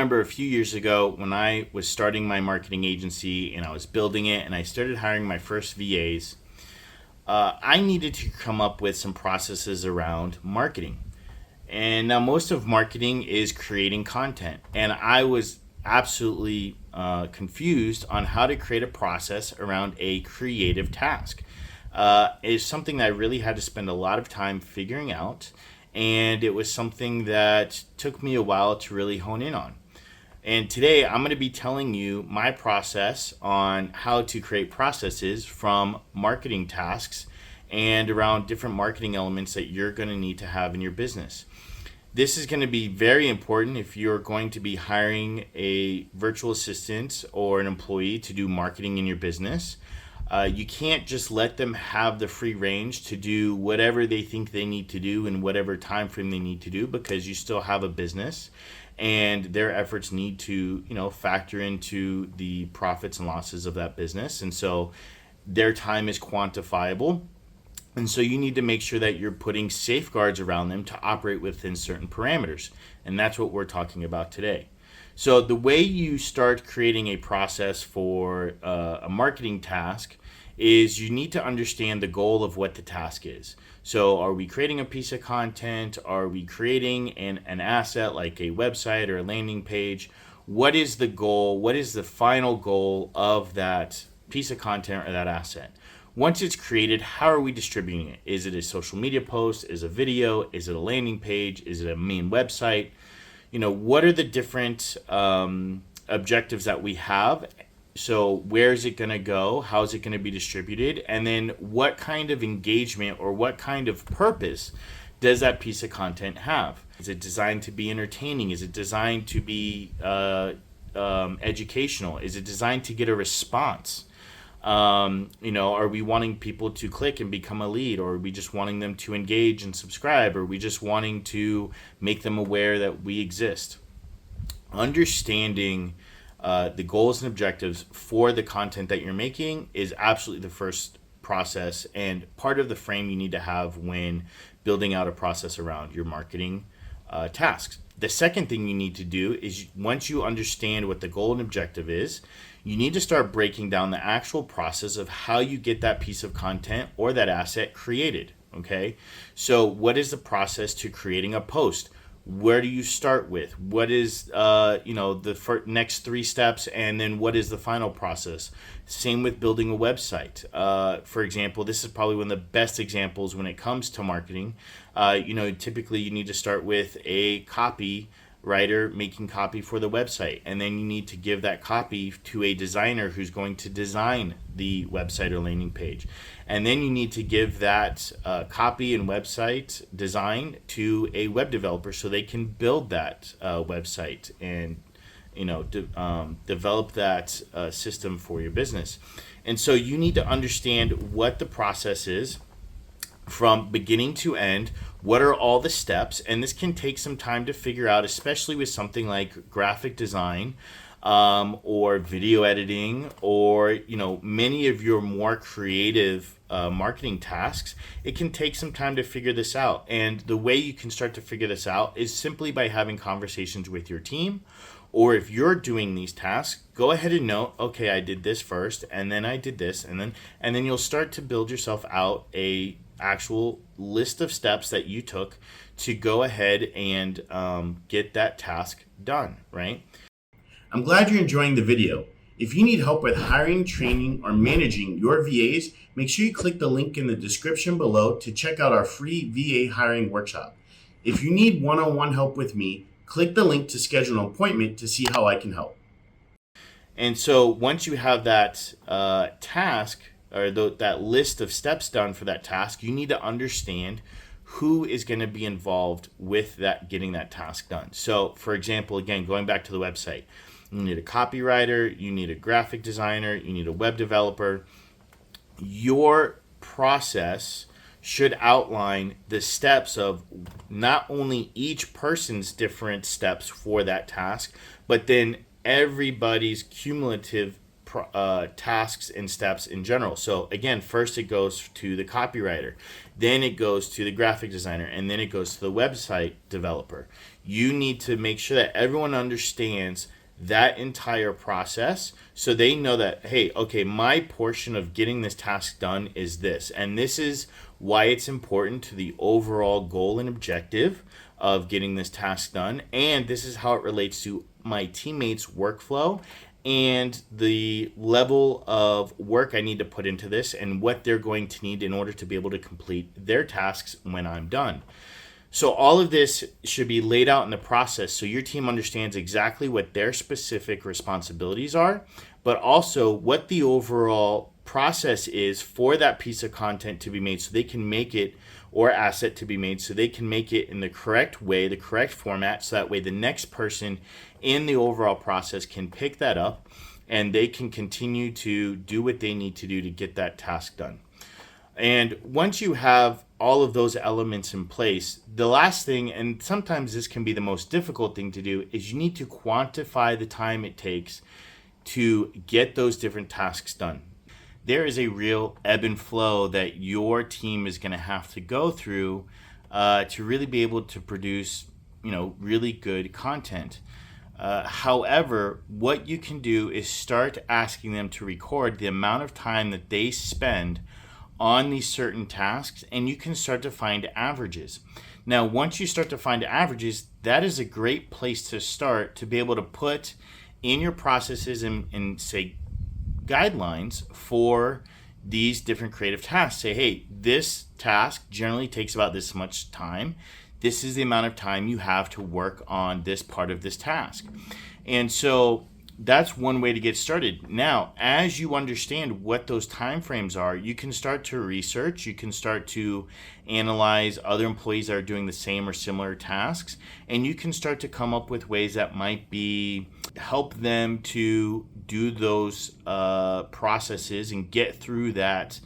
Remember a few years ago when I was starting my marketing agency and I was building it and I started hiring my first VAs, I needed to come up with some processes around marketing. And now most of marketing is creating content. And I was absolutely confused on how to create a process around a creative task. It's something that I really had to spend a lot of time figuring out. And it was something that took me a while to really hone in on. And today I'm going to be telling you my process on how to create processes from marketing tasks and around different marketing elements that you're going to need to have in your business. This is going to be very important if you're going to be hiring a virtual assistant or an employee to do marketing in your business. You can't just let them have the free range to do whatever they think they need to do in whatever time frame they need to do, because you still have a business and their efforts need to, factor into the profits and losses of that business. And so their time is quantifiable. And so you need to make sure that you're putting safeguards around them to operate within certain parameters. And that's what we're talking about today. So the way you start creating a process for a marketing task is you need to understand the goal of what the task is. So are we creating a piece of content? Are we creating an asset like a website or a landing page? What is the goal? What is the final goal of that piece of content or that asset? Once it's created, how are we distributing it? Is it a social media post? Is it a video? Is it a landing page? Is it a main website? What are the different objectives that we have? So where is it going to go? How is it going to be distributed? And then what kind of engagement or what kind of purpose does that piece of content have? Is it designed to be entertaining? Is it designed to be educational? Is it designed to get a response? Are we wanting people to click and become a lead, or are we just wanting them to engage and subscribe, or are we just wanting to make them aware that we exist? Understanding the goals and objectives for the content that you're making is absolutely the first process and part of the frame you need to have when building out a process around your marketing tasks. The second thing you need to do is, once you understand what the goal and objective is, you need to start breaking down the actual process of how you get that piece of content or that asset created. Okay, so what is the process to creating a post? Where do you start with? What is the next 3 steps, and then what is the final process? Same with building a website. For example, this is probably one of the best examples when it comes to marketing. Typically you need to start with a copy writer making copy for the website, and then you need to give that copy to a designer who's going to design the website or landing page, and then you need to give that copy and website design to a web developer so they can build that website and develop that system for your business. And so you need to understand what the process is from beginning to end. What are all the steps? And this can take some time to figure out, especially with something like graphic design or video editing, or many of your more creative marketing tasks. It can take some time to figure this out. And the way you can start to figure this out is simply by having conversations with your team. Or if you're doing these tasks, go ahead and note, okay, I did this first, and then I did this, and then you'll start to build yourself out a actual list of steps that you took to go ahead and get that task done, right? I'm glad you're enjoying the video. If you need help with hiring, training, or managing your VAs, make sure you click the link in the description below to check out our free VA hiring workshop. If you need one-on-one help with me, click the link to schedule an appointment to see how I can help. And so once you have that task, or that list of steps done for that task, you need to understand who is going to be involved with that, getting that task done. So for example, again, going back to the website, you need a copywriter, you need a graphic designer, you need a web developer. Your process should outline the steps of not only each person's different steps for that task, but then everybody's cumulative tasks and steps in general. So again, first it goes to the copywriter, then it goes to the graphic designer, and then it goes to the website developer. You need to make sure that everyone understands that entire process so they know that, hey, okay, my portion of getting this task done is this. And this is why it's important to the overall goal and objective of getting this task done. And this is how it relates to my teammates' workflow and the level of work I need to put into this and what they're going to need in order to be able to complete their tasks when I'm done. So all of this should be laid out in the process so your team understands exactly what their specific responsibilities are, but also what the overall process is for that piece of content to be made so they can make it, or asset to be made so they can make it in the correct way, the correct format, so that way the next person in the overall process can pick that up and they can continue to do what they need to do to get that task done. And once you have all of those elements in place, the last thing, and sometimes this can be the most difficult thing to do, is you need to quantify the time it takes to get those different tasks done. There is a real ebb and flow that your team is going to have to go through to really be able to produce, really good content. However, what you can do is start asking them to record the amount of time that they spend on these certain tasks, and you can start to find averages. Now, once you start to find averages, that is a great place to start to be able to put in your processes and say guidelines for these different creative tasks. Say, hey, this task generally takes about this much time. This is the amount of time you have to work on this part of this task. And so that's one way to get started. Now, as you understand what those time frames are, you can start to research, you can start to analyze other employees that are doing the same or similar tasks, and you can start to come up with ways that might be help them to do those processes and get through that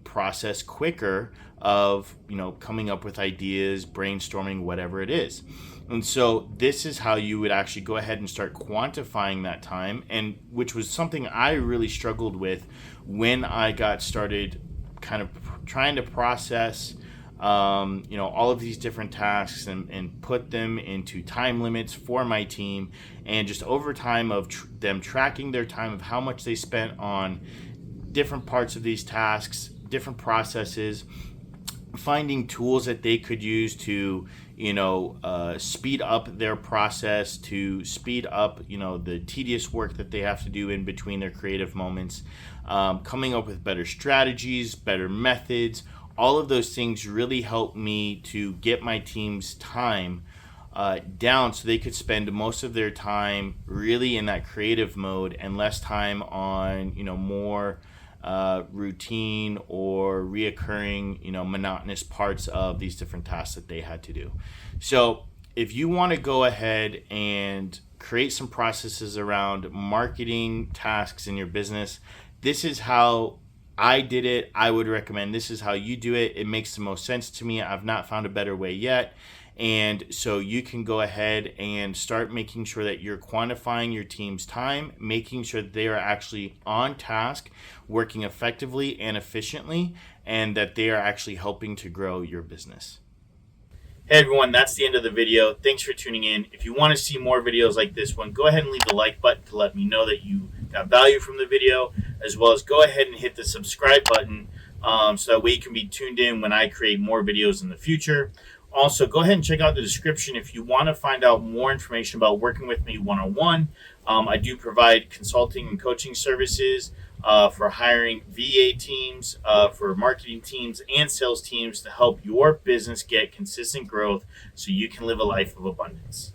process quicker of coming up with ideas, brainstorming, whatever it is. And so this is how you would actually go ahead and start quantifying that time, and which was something I really struggled with when I got started kind of trying to process all of these different tasks and put them into time limits for my team, and just over time of them tracking their time of how much they spent on different parts of these tasks, different processes, finding tools that they could use to speed up their process, to speed up the tedious work that they have to do in between their creative moments, coming up with better strategies, better methods. All of those things really helped me to get my team's time down so they could spend most of their time really in that creative mode and less time on more routine or reoccurring, monotonous parts of these different tasks that they had to do. So if you want to go ahead and create some processes around marketing tasks in your business, this is how I did it. I would recommend this is how you do it. It makes the most sense to me. I've not found a better way yet. And so you can go ahead and start making sure that you're quantifying your team's time, making sure that they are actually on task, working effectively and efficiently, and that they are actually helping to grow your business. Hey everyone, that's the end of the video. Thanks for tuning in. If you want to see more videos like this one, go ahead and leave the like button to let me know that you got value from the video, as well as go ahead and hit the subscribe button so that way you can be tuned in when I create more videos in the future. Also, go ahead and check out the description if you want to find out more information about working with me one-on-one. I do provide consulting and coaching services for hiring VA teams, for marketing teams, and sales teams to help your business get consistent growth so you can live a life of abundance.